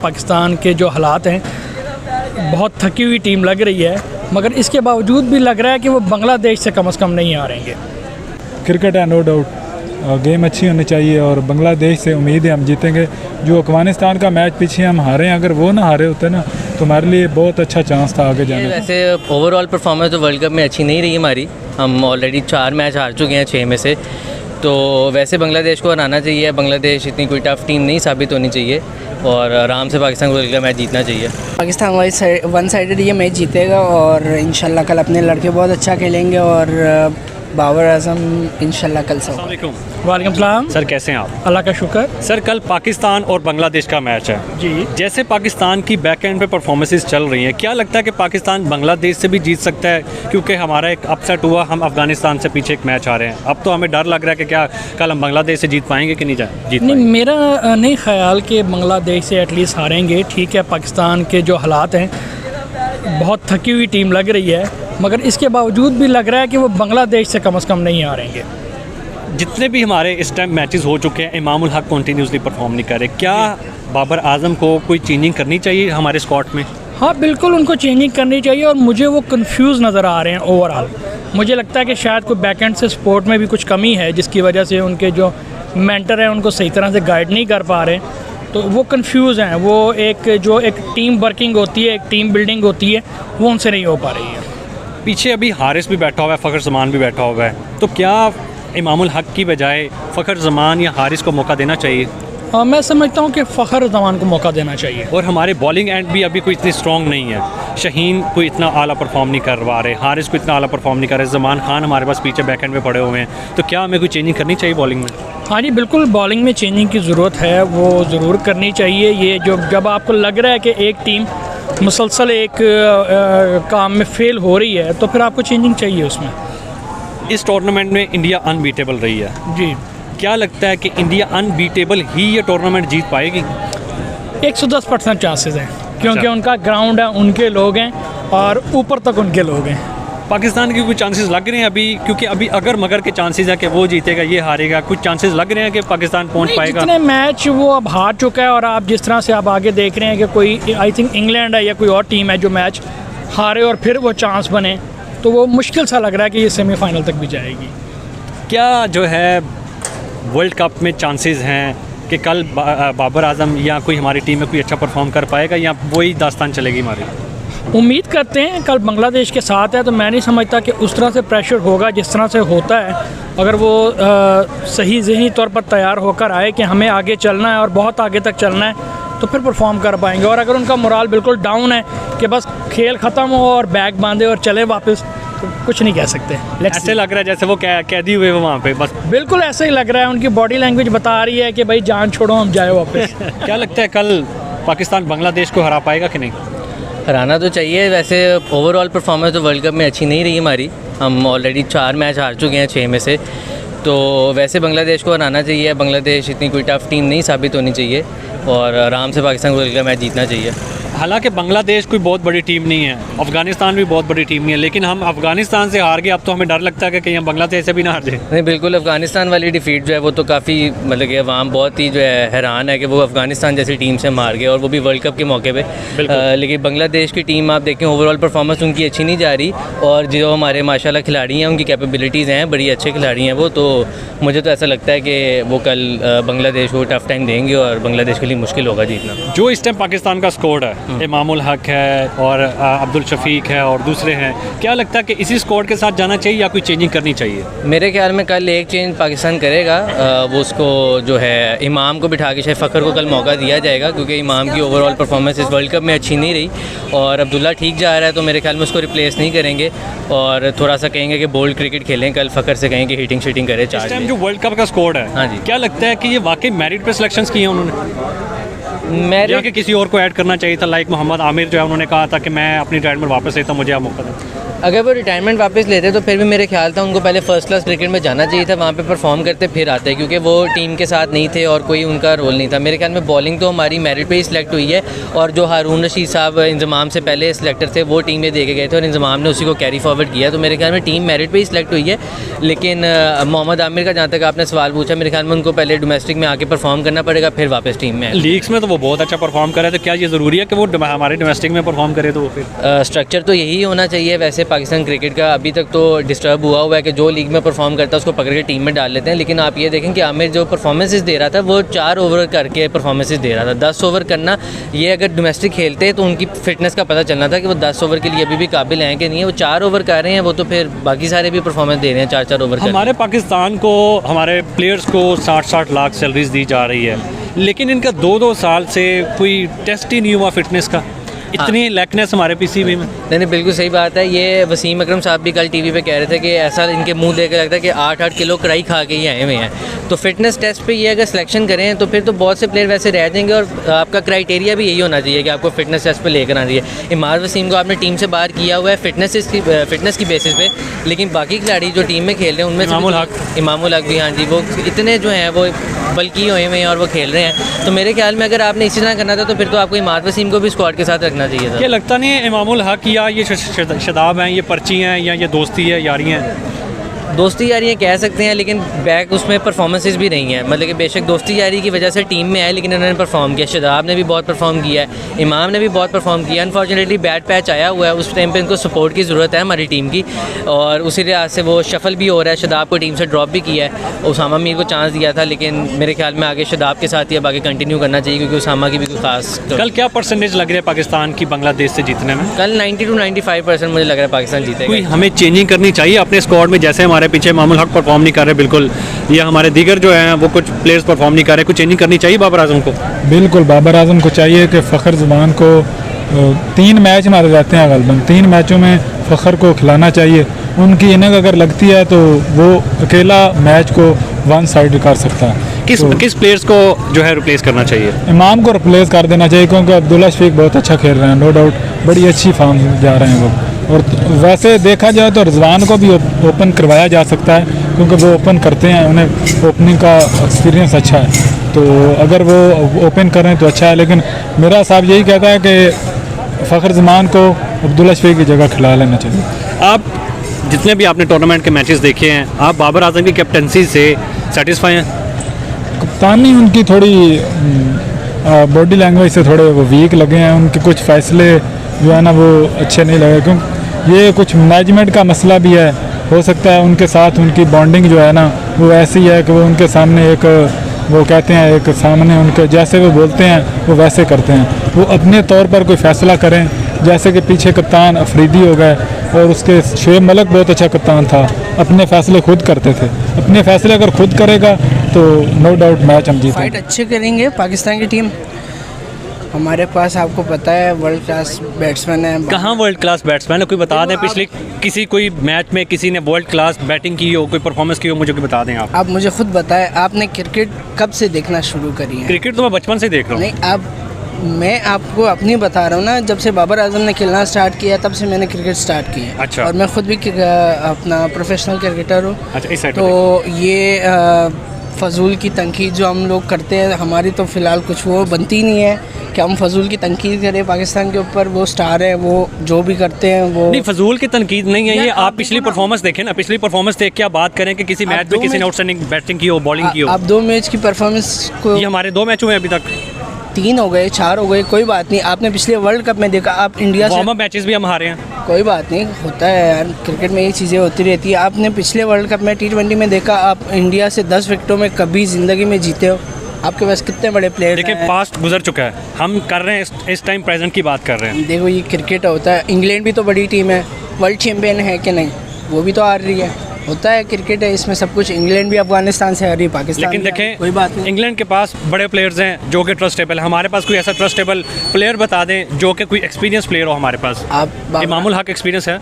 पाकिस्तान के जो हालात हैं, बहुत थकी हुई टीम लग रही है, मगर इसके बावजूद भी लग रहा है कि वो बांग्लादेश से कम नहीं हारेंगे। क्रिकेट है नो डाउट, गेम अच्छी होनी चाहिए और बांग्लादेश से उम्मीद है हम जीतेंगे। जो अफगानिस्तान का मैच पीछे हम हारे हैं, अगर वो ना हारे होते ना तो हमारे लिए बहुत अच्छा चांस था आगे जाने का। वैसे ओवरऑल परफॉर्मेंस तो वर्ल्ड कप में अच्छी नहीं रही हमारी। हम ऑलरेडी 4 मैच हार चुके हैं 6 में से। तो वैसे बांग्लादेश को हराना चाहिए। बांग्लादेश इतनी कोई टफ़ टीम नहीं साबित होनी चाहिए और आराम से पाकिस्तान को वर्ल्ड कप मैच जीतना चाहिए। पाकिस्तान वन साइडेड ये मैच जीतेगा और इंशाल्लाह कल अपने लड़के बहुत अच्छा खेलेंगे और बाबर आजम इंशाल्लाह कल से। वालेकुम सलाम सर, कैसे हैं आप? अल्लाह का शुक्र। सर, कल पाकिस्तान और बांग्लादेश का मैच है जी। जैसे पाकिस्तान की बैक एंड पे परफॉर्मेंसेस चल रही हैं, क्या लगता है कि पाकिस्तान बांग्लादेश से भी जीत सकता है? क्योंकि हमारा एक अपसेट हुआ, हम अफगानिस्तान से पीछे एक मैच हारे हैं। अब तो हमें डर लग रहा है कि क्या कल हम बांग्लादेश से जीत पाएंगे कि नहीं जीत नहीं, पाएंगे? मेरा नहीं ख्याल कि बांग्लादेश से एटलीस्ट हारेंगे। ठीक है, पाकिस्तान के जो हालात हैं, बहुत थकी हुई टीम लग रही है, मगर इसके बावजूद भी लग रहा है कि वो बांग्लादेश से कम नहीं हारेंगे। जितने भी हमारे इस टाइम मैचेस हो चुके हैं, इमामुल हक कंटिन्यूसली परफॉर्म नहीं कर रहे। क्या बाबर आजम को कोई चेंजिंग करनी चाहिए हमारे स्क्वाड में? हाँ बिल्कुल, उनको चेंजिंग करनी चाहिए और मुझे वो कंफ्यूज नज़र आ रहे हैं ओवरऑल। मुझे लगता है कि शायद कोई बैकएंड से सपोर्ट में भी कुछ कमी है, जिसकी वजह से उनके जो मेंटर हैं उनको सही तरह से गाइड नहीं कर पा रहे, तो वो कंफ्यूज हैं। वो एक टीम वर्किंग होती है, एक टीम बिल्डिंग होती है, वो उनसे नहीं हो पा रही है। पीछे अभी हारिस भी बैठा हुआ है, फ़खर ज़मान भी बैठा हुआ है, तो क्या इमामुल हक की बजाय फ़खर ज़मान या हारिस को मौका देना चाहिए? मैं समझता हूँ कि फ़खर ज़मान को मौका देना चाहिए। और हमारे बॉलिंग एंड भी अभी कोई इतनी स्ट्रॉन्ग नहीं है। शहीन कोई इतना आला परफॉर्म नहीं कर पा रहे, हारिस को इतना आला परफॉर्म नहीं कर रहे, ज़मान खान हमारे पास पीछे बैक एंड में पड़े हुए हैं, तो क्या हमें कोई चेंजिंग करनी चाहिए बॉलिंग में? हाँ जी बिल्कुल, बॉलिंग में चेंजिंग की ज़रूरत है, वो ज़रूर करनी चाहिए। ये जब आपको लग रहा है कि एक टीम मुसलसल एक काम में फेल हो रही है, तो फिर आपको चेंजिंग चाहिए उसमें। इस टूर्नामेंट में इंडिया अनबीटेबल रही है जी। क्या लगता है कि इंडिया अनबीटेबल ही ये टूर्नामेंट जीत पाएगी? 110% चांसेस हैं, क्योंकि उनका ग्राउंड है, उनके लोग हैं और ऊपर तक उनके लोग हैं। पाकिस्तान के कुछ चांसेस लग रहे हैं अभी, क्योंकि अभी अगर मगर के चांसेस है कि वो जीतेगा, ये हारेगा, कुछ चांसेस लग रहे हैं कि पाकिस्तान पहुंच पाएगा? जितने मैच वो अब हार चुका है और आप जिस तरह से आप आगे देख रहे हैं कि कोई आई थिंक इंग्लैंड है या कोई और टीम है जो मैच हारे और फिर वो चांस बने, तो वो मुश्किल सा लग रहा है कि ये सेमीफाइनल तक भी जाएगी। क्या जो है वर्ल्ड कप में चांसेस हैं कि कल बाबर आजम या कोई हमारी टीम में कोई अच्छा परफॉर्म कर पाएगा या वही दास्तान चलेगी हमारी? उम्मीद करते हैं, कल बांग्लादेश के साथ है, तो मैं नहीं समझता कि उस तरह से प्रेशर होगा जिस तरह से होता है। अगर वो सही ज़हनी तौर पर तैयार होकर आए कि हमें आगे चलना है और बहुत आगे तक चलना है, तो फिर परफॉर्म कर पाएंगे। और अगर उनका मोराल बिल्कुल डाउन है कि बस खेल ख़त्म हो और बैग बांधे और चले वापस, तो कुछ नहीं कह सकते। ऐसे लग रहा है जैसे वो कैदी हुए वहाँ पे बस। बिल्कुल ऐसे ही लग रहा है, उनकी बॉडी लैंग्वेज बता रही है कि भाई जान छोड़ो, हम जाए वापस। क्या लगता है कल पाकिस्तान बांग्लादेश को हरा पाएगा कि नहीं? हराना तो चाहिए। वैसे ओवरऑल परफॉर्मेंस तो वर्ल्ड कप में अच्छी नहीं रही हमारी। हम ऑलरेडी 4 मैच हार चुके हैं 6 में से। तो वैसे बांग्लादेश को हराना चाहिए। बांग्लादेश इतनी कोई टफ़ टीम नहीं साबित होनी चाहिए और आराम से पाकिस्तान को वर्ल्ड कप मैच जीतना चाहिए। हालांकि बांग्लादेश कोई बहुत बड़ी टीम नहीं है, अफगानिस्तान भी बहुत बड़ी टीम नहीं है, लेकिन हम अफगानिस्तान से हार गए, अब तो हमें डर लगता है कि कहीं हम बांग्लादेश से भी ना हार जाए। नहीं बिल्कुल, अफगानिस्तान वाली डिफीट जो है वो तो काफ़ी मतलब कि अवाम बहुत ही जो है हैरान है कि वो अफगानिस्तान जैसी टीम से मार गए और वो भी वर्ल्ड कप के मौके पे। लेकिन बांग्लादेश की टीम आप देखें, ओवरऑल परफॉर्मेंस उनकी अच्छी नहीं जा रही और जो हमारे माशाल्लाह खिलाड़ी हैं उनकी कैपेबिलिटीज़ हैं, बड़ी अच्छे खिलाड़ी हैं वो। तो मुझे तो ऐसा लगता है कि वो कल बांग्लादेश को टफ़ टाइम देंगे और बांग्लादेश के लिए मुश्किल होगा जीतना। जो इस टाइम पाकिस्तान का स्कोर है, इमामुल हक है और अब्दुल शफीक है और दूसरे हैं, क्या लगता है कि इसी स्कोर के साथ जाना चाहिए या कोई चेंजिंग करनी चाहिए? मेरे ख्याल में कल एक चेंज पाकिस्तान करेगा। वो उसको जो है इमाम को बिठा के शायद फ़खर को कल मौका दिया जाएगा, क्योंकि इमाम की ओवरऑल परफॉर्मेंस इस वर्ल्ड कप में अच्छी नहीं रही और अब्दुल्ला ठीक जा रहा है, तो मेरे ख्याल में उसको रिप्लेस नहीं करेंगे और थोड़ा सा कहेंगे कि बोल्ड क्रिकेट खेलें। कल फ़खर से कहेंगे हिटिंग शिटिंग करे। इस टाइम जो वर्ल्ड कप का स्कोर है, हाँ जी, क्या लगता है कि ये वाकई मेरिट पे सिलेक्शंस किए हैं उन्होंने, या कि किसी और को ऐड करना चाहिए था? लाइक मोहम्मद आमिर जो है, उन्होंने कहा था कि मैं अपनी रिटायरमेंट वापस लेता हूँ, मुझे आप मौका दें। अगर वो रिटायरमेंट वापस लेते तो फिर भी मेरे ख्याल था उनको पहले फर्स्ट क्लास क्रिकेट में जाना चाहिए था, वहाँ पे परफॉर्म करते फिर आते, क्योंकि वो टीम के साथ नहीं थे और कोई उनका रोल नहीं था। मेरे ख्याल में बॉलिंग तो हमारी मेरिट पे ही सिलेक्ट हुई है, और जो हारून रशीद साहब इंजमाम से पहले सिलेक्टर थे वो टीम में दे के गए थे और इंजमाम ने उसी को कैरी फॉरवर्ड किया, तो मेरे ख्याल में टीम मेरिट पे ही सिलेक्ट हुई है। लेकिन मोहम्मद आमिर का जहाँ तक आपने सवाल पूछा, मेरे ख्याल में उनको पहले डोमेस्टिक में आके परफॉर्म करना पड़ेगा, फिर वापस टीम में। लीग्स में तो वो बहुत अच्छा परफॉर्म कर रहे हैं, तो क्या ये ज़रूरी है कि वो हमारे डोमेस्टिक में परफॉर्म करे? तो वो फिर स्ट्रक्चर तो यही होना चाहिए। वैसे पाकिस्तान क्रिकेट का अभी तक तो डिस्टर्ब हुआ है कि जो लीग में परफॉर्म करता है उसको पकड़ के टीम में डाल लेते हैं, लेकिन आप ये देखें कि आमिर जो परफॉर्मेंसेस दे रहा था वो 4 ओवर करके परफॉर्मेंसेस दे रहा था। 10 ओवर करना, ये अगर डोमेस्टिक खेलते तो उनकी फिटनेस का पता चलना था कि वो 10 ओवर के लिए अभी भी काबिल हैं कि नहीं है। वो 4 ओवर कर रहे हैं, वो तो फिर बाकी सारे भी परफॉर्मेंस दे रहे हैं 4-4 ओवर। हमारे पाकिस्तान को, हमारे प्लेयर्स को 60-60 लाख सैलरीज दी जा रही है, लेकिन इनका 2-2 साल से कोई टेस्ट ही नहीं हुआ फिटनेस का। इतनी लैकनेस हमारे पीसीबी में। नहीं, बिल्कुल सही बात है। ये वसीम अकरम साहब भी कल टीवी पे कह रहे थे कि ऐसा इनके मुंह देख लगता है कि 8-8 किलो कढ़ाई खा के ही आए हुए हैं। तो फिटनेस टेस्ट पे ये अगर सिलेक्शन करें तो फिर तो बहुत से प्लेयर वैसे रह जाएंगे, और आपका क्राइटेरिया भी यही होना चाहिए कि आपको फिटनेस टेस्ट पे लेकर आना चाहिए। इमाद वसीम को आपने टीम से बाहर किया हुआ है फिटनेस की बेसिस पे, लेकिन बाकी खिलाड़ी जो टीम में खेल रहे हैं उनमें इमामुल हक भी, हाँ जी, वो इतने जो हैं वो बल्कि हुए हुए हैं और वो खेल रहे हैं। तो मेरे ख्याल में अगर आपने इसी तरह करना था तो फिर तो आपको इमाद वसीम को भी स्क्वाड के साथ रखना चाहिए था। क्या लगता नहीं है इमामुल हक या ये शदाब हैं, ये पर्ची हैं या ये दोस्ती है, यारी हैं? दोस्ती यारी कह सकते हैं, लेकिन बैक उसमें परफॉर्मेंसेस भी नहीं है। मतलब कि बेशक दोस्ती यारी की वजह से टीम में आए, लेकिन उन्होंने परफॉर्म किया। शदाब ने भी बहुत परफॉर्म किया है, इमाम ने भी बहुत परफॉर्म किया। अनफॉर्चुनेटली बैड पैच आया हुआ है, उस टाइम पे इनको सपोर्ट की ज़रूरत है हमारी टीम की, और उसी लिहाज से वो शफल भी हो रहा है। शदाब को टीम से ड्रॉप भी किया है, उसामा मीर को चांस दिया था, लेकिन मेरे ख्याल में आगे शदाब के साथ ही अब आगे कंटिन्यू करना चाहिए, क्योंकि उसामा की भी कोई खास। कल क्या परसेंटेज लग रही है पाकिस्तान की बांग्लादेश से जीतने में? कल 90 to 95% मुझे लग रहा है पाकिस्तान जीतेगा। कोई हमें चेंजिंग करनी चाहिए अपने स्क्वाड में? जैसे हमारे पीछे इमामुल हक परफॉर्म नहीं कर रहे बिल्कुल, या हमारे दीगर जो हैं वो कुछ प्लेयर्स परफॉर्म नहीं कर रहे, कुछ चेंजिंग करनी चाहिए बाबर आजम को? बिल्कुल, बाबर आजम को चाहिए कि फ़खर ज़ुबान को 3 मैच मारे जाते हैं गलबन, 3 मैचों में फ़खर को खिलाना चाहिए। उनकी इनिंग अगर लगती है तो वो अकेला मैच को वन साइड कर सकता है। किस प्लेयर्स को जो है रिप्लेस करना चाहिए? इमाम को रिप्लेस कर देना चाहिए, क्योंकि अब्दुल्ला शफीक बहुत अच्छा खेल रहे हैं, नो डाउट, बड़ी अच्छी फॉर्म जा रहे हैं वो। और वैसे देखा जाए तो रिजवान को भी ओपन करवाया जा सकता है, क्योंकि वो ओपन करते हैं, उन्हें ओपनिंग का एक्सपीरियंस अच्छा है, तो अगर वो ओपन करें तो अच्छा है। लेकिन मेरा साहब यही कहता है कि फ़खर ज़मान को अब्दुल्ला शफीक की जगह खिला लेना चाहिए। आप जितने भी आपने टूर्नामेंट के मैचेस देखे हैं, आप बाबर आजम की कैप्टनसी से सेटिस्फाई हैं? कप्तानी उनकी थोड़ी बॉडी लैंग्वेज से थोड़े वो वीक लगे हैं, उनके कुछ फ़ैसले जो है ना वो अच्छे नहीं लगे, क्योंकि ये कुछ मैनेजमेंट का मसला भी है। हो सकता है उनके साथ उनकी बॉन्डिंग जो है ना वो ऐसी है कि वो उनके सामने एक, वो कहते हैं एक सामने उनके जैसे वो बोलते हैं वो वैसे करते हैं। वो अपने तौर पर कोई फ़ैसला करें, जैसे कि पीछे कप्तान अफरीदी हो गए, और उसके शुएब मलिक बहुत अच्छा कप्तान था, अपने फ़ैसले खुद करते थे। अपने फ़ैसले अगर खुद करेगा तो नो डाउट मैच हम जीतेंगे। फाइट अच्छे करेंगे पाकिस्तान की टीम। हमारे पास आपको पता है वर्ल्ड क्लास बैट्समैन है। कहाँ वर्ल्ड क्लास बैट्समैन है? कोई बता दें, पिछले किसी कोई मैच में किसी ने वर्ल्ड क्लास बैटिंग की हो, कोई परफॉर्मेंस की हो, मुझे कोई बता दें आप। आप मुझे खुद बताएं, आपने क्रिकेट कब से देखना शुरू करी है? क्रिकेट तो मैं बचपन से देख रहा हूँ। नहीं, मैं आपको अपनी बता रहा हूँ ना, जब से बाबर आजम ने खेलना स्टार्ट किया तब से मैंने क्रिकेट स्टार्ट किया। अच्छा। और मैं खुद भी अपना प्रोफेशनल क्रिकेटर हूँ। अच्छा, इस साइड तो ये फजूल की तनकीद जो हम लोग करते हैं, हमारी तो फ़िलहाल कुछ वो बनती नहीं है कि हम फजूल की तनकीद करें पाकिस्तान के ऊपर। वो स्टार है, वो जो भी करते हैं वो नहीं, फजूल की तनकीद नहीं है ये। आप पिछली परफॉर्मेंस देखें ना, पिछली परफॉर्मेंस देख के आप बात करें कि किसी मैच में किसी ने आउटस्टैंडिंग बैटिंग की हो, बॉलिंग की हो। आप 2 मैच की परफॉर्मेंस को, ये हमारे 2 मैचों में अभी तक 3 हो गए, 4 हो गए, कोई बात नहीं। आपने पिछले वर्ल्ड कप में देखा, आप इंडिया से, वार्म अप मैचेस भी हम हारे हैं। कोई बात नहीं, होता है यार, क्रिकेट में ये चीज़ें होती रहती है। आपने पिछले वर्ल्ड कप में T20 में देखा, आप इंडिया से 10 विकेटों में कभी ज़िंदगी में जीते हो? आपके पास कितने बड़े प्लेयर देखिए, पास्ट गुजर चुका है, हम कर रहे हैं इस टाइम प्रेजेंट की बात कर रहे हैं। देखो ये क्रिकेट होता है। इंग्लैंड भी तो बड़ी टीम है, वर्ल्ड चैम्पियन है कि नहीं, वो भी तो हार रही है। होता है, क्रिकेट है, इसमें सब कुछ। इंग्लैंड भी अफगानिस्तान से हारी, पाकिस्तान लेकिन देखें, कोई बात नहीं। इंग्लैंड के पास बड़े प्लेयर्स हैं जो कि ट्रस्टेबल है। हमारे पास कोई ऐसा ट्रस्टेबल प्लेयर बता दें जो कि कोई एक्सपीरियंस प्लेयर हो हमारे पास। आप इमामुल हक एक्सपीरियंस है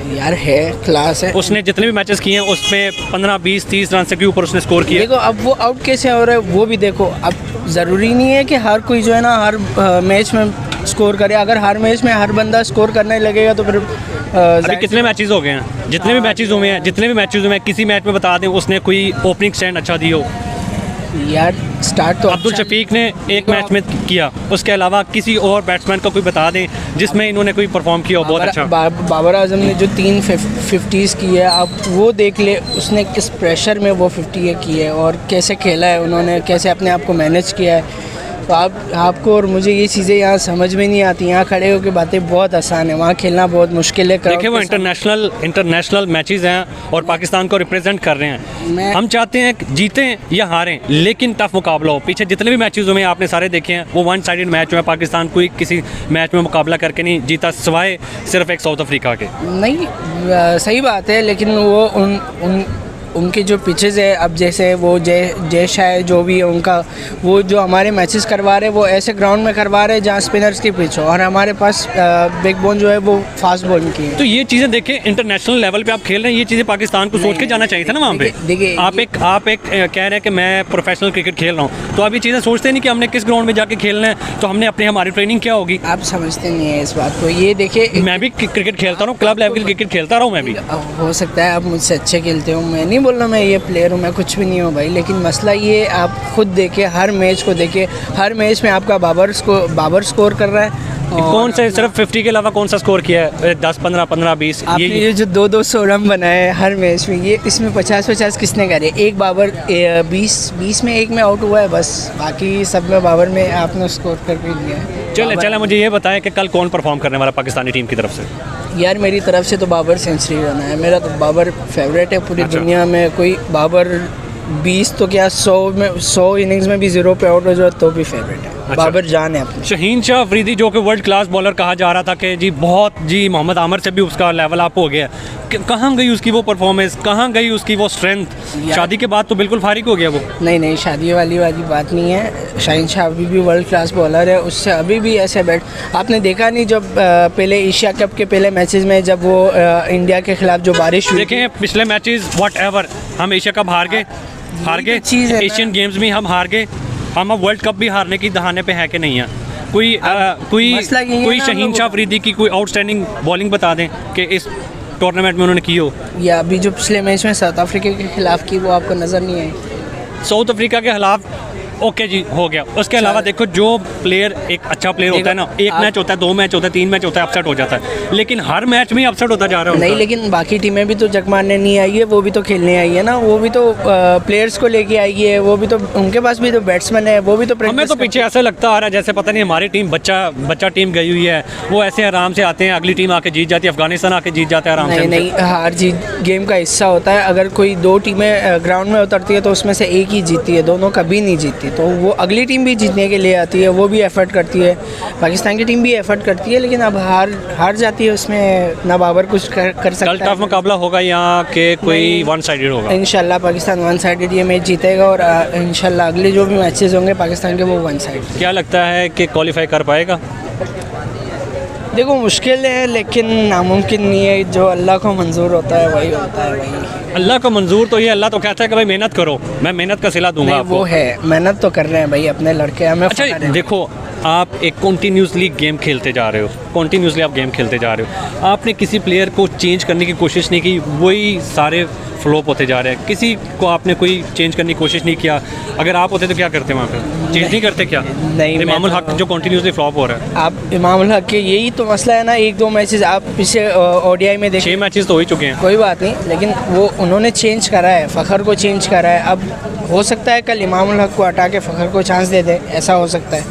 यार, है, क्लास है। उसने जितने भी मैचेस किए हैं उसमें 15, 20, 30 रन से भी ऊपर उसने स्कोर किया। देखो अब वो आउट कैसे हो रहा है वो भी देखो। अब ज़रूरी नहीं है कि हर कोई जो है ना हर मैच में स्कोर करे। अगर हर मैच में हर बंदा स्कोर करने लगेगा तो फिर अभी कितने मैचेस हो गए हैं? जितने भी मैचेस हुए हैं किसी मैच में बता दें उसने कोई ओपनिंग स्टैंड अच्छा दी हो? यार स्टार्ट तो अब्दुल शफीक ने एक मैच में किया, उसके अलावा किसी और बैट्समैन का कोई बता दें जिसमें इन्होंने कोई परफॉर्म किया हो बहुत अच्छा। बाबर आजम ने जो 3 50s की है, आप वो देख ले, उसने किस प्रेशर में वो 50 की है और कैसे खेला है उन्होंने, कैसे अपने आप को मैनेज किया है। तो आपको और मुझे ये चीज़ें यहाँ समझ में नहीं आती। यहाँ खड़े होकर बातें बहुत आसान है, वहाँ खेलना बहुत मुश्किल है। देखिए वो इंटरनेशनल मैचेस हैं और पाकिस्तान को रिप्रेजेंट कर रहे हैं। हम चाहते हैं जीतें या हारें, लेकिन टफ मुकाबला हो। पीछे जितने भी मैचेस हुए आपने सारे देखे हैं, वो वन साइडेड मैच हुआ। पाकिस्तान कोई किसी मैच में मुकाबला करके नहीं जीता, सिवाय सिर्फ एक साउथ अफ्रीका के। नहीं, सही बात है, लेकिन वो उनके जो पिचेस है, अब जैसे वो जय शाह जो भी है उनका, वो जो हमारे मैचेस करवा रहे हैं वो ऐसे ग्राउंड में करवा रहे हैं जहाँ स्पिनर्स की पिच हो, और हमारे पास बैकबोन जो है वो फास्ट बॉलिंग की है। तो ये चीज़ें देखें, इंटरनेशनल लेवल पे आप खेल रहे हैं, ये चीज़ें पाकिस्तान को सोच के जाना चाहिए था ना वहाँ पे। देखिए आप एक कह रहे हैं कि मैं प्रोफेशनल क्रिकेट खेल रहा हूँ, तो आप ये चीज़ें सोचते नहीं कि हमने किस ग्राउंड में जाके खेलना है, तो हमने हमारी ट्रेनिंग क्या होगी। आप समझते नहीं है इस बात को। ये देखिए, मैं भी क्रिकेट खेलता हूँ, क्लब लेवल क्रिकेट खेलता रहा हूँ मैं भी। हो सकता है आप मुझसे अच्छे खेलते हो, मैं नहीं बोल रहा मैं ये प्लेयर हूँ, मैं कुछ भी नहीं हूँ भाई, लेकिन मसला ये आप खुद देखिए, हर मैच को देखिए, हर मैच में आपका बाबर स्कोर कर रहा है। कौन से सिर्फ 50 के अलावा कौन सा स्कोर किया है? 10 15 15 20 ये जो 200 रन बनाए हैं हर मैच में, ये इसमें 50 किसने करे? एक बाबर 20 में एक में आउट हुआ है बस, बाकी सब में बाबर में आपने स्कोर करके दिया है। चले मुझे ये बताएं कि कल कौन परफॉर्म करने वाला पाकिस्तानी टीम की तरफ से? यार मेरी तरफ से तो बाबर सेंचुरी बना है, मेरा तो बाबर फेवरेट है पूरी दुनिया में। कोई बाबर 20 तो क्या 100 इनिंग्स में भी 0 पे आउट हो जाए तो भी फेवरेट है। बाबर जान है अपने। शहीन शाह अफरीदी जो कि वर्ल्ड क्लास बॉलर कहा जा रहा था कि जी मोहम्मद आमिर से भी उसका लेवल अप हो गया, कहाँ गई उसकी वो परफॉर्मेंस, कहाँ गई उसकी वो स्ट्रेंथ? शादी के बाद तो बिल्कुल फारिग हो गया वो। नहीं, शादी वाली बात नहीं है। शाहीन शाह अभी भी वर्ल्ड क्लास बॉलर है, उससे अभी भी ऐसे आपने देखा नहीं जब पहले एशिया कप के पहले मैचेस में जब वो इंडिया के खिलाफ जो बारिश हुई, देखें पिछले मैचेस व्हाटएवर, हम एशिया कप हार गए, एशियन गेम्स में हम हार गए, हम अब वर्ल्ड कप भी हारने की दहाने पे है कि नहीं है? कोई शहीन शाह अफरीदी की कोई आउटस्टैंडिंग बॉलिंग बता दें कि इस टूर्नामेंट में उन्होंने की हो, या अभी जो पिछले मैच में साउथ अफ्रीका के खिलाफ की वो आपको नज़र नहीं आई? साउथ अफ्रीका के खिलाफ ओके जी हो गया, उसके अलावा देखो जो प्लेयर एक अच्छा प्लेयर होता है ना, एक मैच होता है, 2 मैच होता है, 3 मैच होता है, अपसेट हो जाता है, लेकिन हर मैच में अपसेट होता जा रहा है। नहीं, लेकिन बाकी टीमें भी तो जग मारने नहीं आई है, वो भी तो खेलने आई है ना, वो भी तो प्लेयर्स को लेके आई है, वो भी तो उनके पास भी तो बैट्समैन है, वो भी तो हमें तो पीछे ऐसा लगता आ रहा है जैसे पता नहीं हमारी टीम बच्चा टीम गई हुई है, वो ऐसे आराम से आते हैं, अगली टीम आके जीत जाती है, अफगानिस्तान आके जीत जाता है आराम से। नहीं, हार जीत गेम का हिस्सा होता है। अगर कोई 2 टीमें ग्राउंड में उतरती है तो उसमें से एक ही जीतती है, दोनों कभी नहीं जीतती, तो वो अगली टीम भी जीतने के लिए आती है, वो भी एफर्ट करती है, पाकिस्तान की टीम भी एफर्ट करती है, लेकिन अब हार जाती है, उसमें ना बाबर कुछ कर सकता है। कल टफ मुकाबला होगा यहाँ के कोई वन साइडेड होगा? इंशाल्लाह पाकिस्तान वन साइडेड ये मैच जीतेगा, और इंशाल्लाह अगले जो भी मैचेस होंगे पाकिस्तान के वो वन साइड। क्या लगता है कि क्वालिफाई कर पाएगा? देखो मुश्किल है, लेकिन नामुमकिन नहीं है, जो अल्लाह को मंजूर होता है वही होता है भाई। अल्लाह को मंजूर तो ये, अल्लाह तो कहता है कि भाई मेहनत करो, मैं मेहनत का सिला दूंगा आपको। वो है, मेहनत तो कर रहे हैं भाई अपने लड़के, हमें। अच्छा देखो, आप एक कंटिन्यूसली गेम खेलते जा रहे हो, आपने किसी प्लेयर को चेंज करने की कोशिश नहीं की, वही सारे फ्लॉप होते जा रहे हैं, किसी को आपने कोई चेंज करने की कोशिश नहीं किया। अगर आप होते तो क्या करते वहाँ पे? चेंज नहीं करते क्या? नहीं, इमामुल हक जो कंटिन्यूसली फ्लॉप हो रहा है। आप इमामुल हक के यही तो मसला है ना, 1-2 मैचेस आप पीछे ओडीआई में देखें, 6 मैचेस तो हो ही चुके हैं, कोई बात नहीं, लेकिन वो उन्होंने चेंज करा है, फ़खर को चेंज करा है। अब हो सकता है कल इमामुल हक को हटा के फ़खर को चांस दे दे, ऐसा हो सकता है।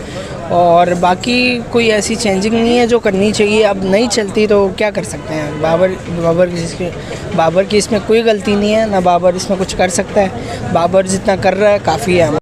और बाकी कोई ऐसी चेंजिंग नहीं है जो करनी चाहिए, अब नहीं चलती तो क्या कर सकते हैं? बाबर की इसमें कोई गलती नहीं है, ना बाबर इसमें कुछ कर सकता है, बाबर जितना कर रहा है काफ़ी है।